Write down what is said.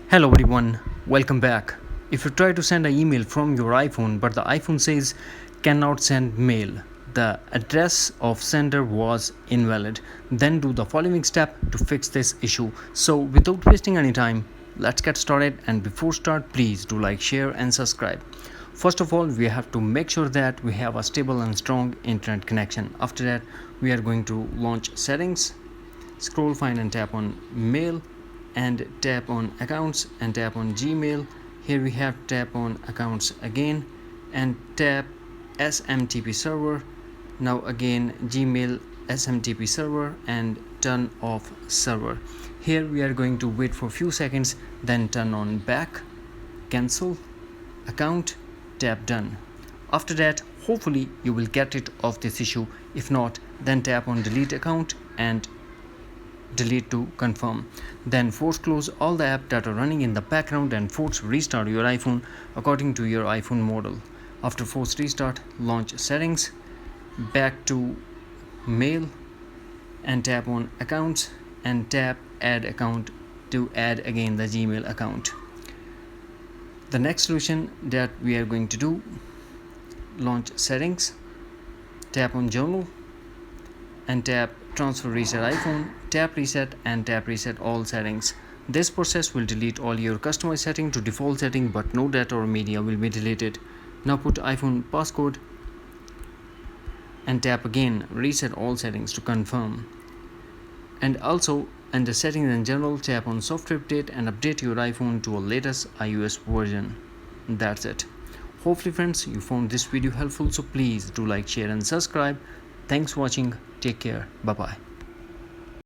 Hello everyone, welcome back. If you try to send an email from your iPhone but the iPhone says cannot send mail, the address of sender was invalid, then do the following step to fix this issue. So without wasting any time, let's get started, and before start please do like, share and subscribe. First of all, we have to make sure that we have a stable and strong internet connection. After that, we are going to launch settings, scroll, find and tap on mail, and tap on accounts and tap on Gmail. Here we have tap on accounts again and tap SMTP server. Now again Gmail SMTP server and turn off server. Here we are going to wait for few seconds, then turn on back, cancel account, tap done. After that, hopefully you will get rid of this issue. If not, then tap on delete account and delete to confirm. Then force close all the apps that are running in the background and force restart your iPhone according to your iPhone model. After force restart, launch settings, back to mail and tap on accounts and tap add account to add again the Gmail account. The next solution that we are going to do, launch settings, tap on journal and tap transfer reset iPhone, tap reset and tap reset all settings. This process will delete all your customized setting to default setting, but no data or media will be deleted. Now put iPhone passcode and tap again reset all settings to confirm. And also under settings and general, tap on software update and update your iPhone to a latest iOS version. That's it. Hopefully friends, you found this video helpful, so please do like, share and subscribe. Thanks for watching. Take care. Bye bye.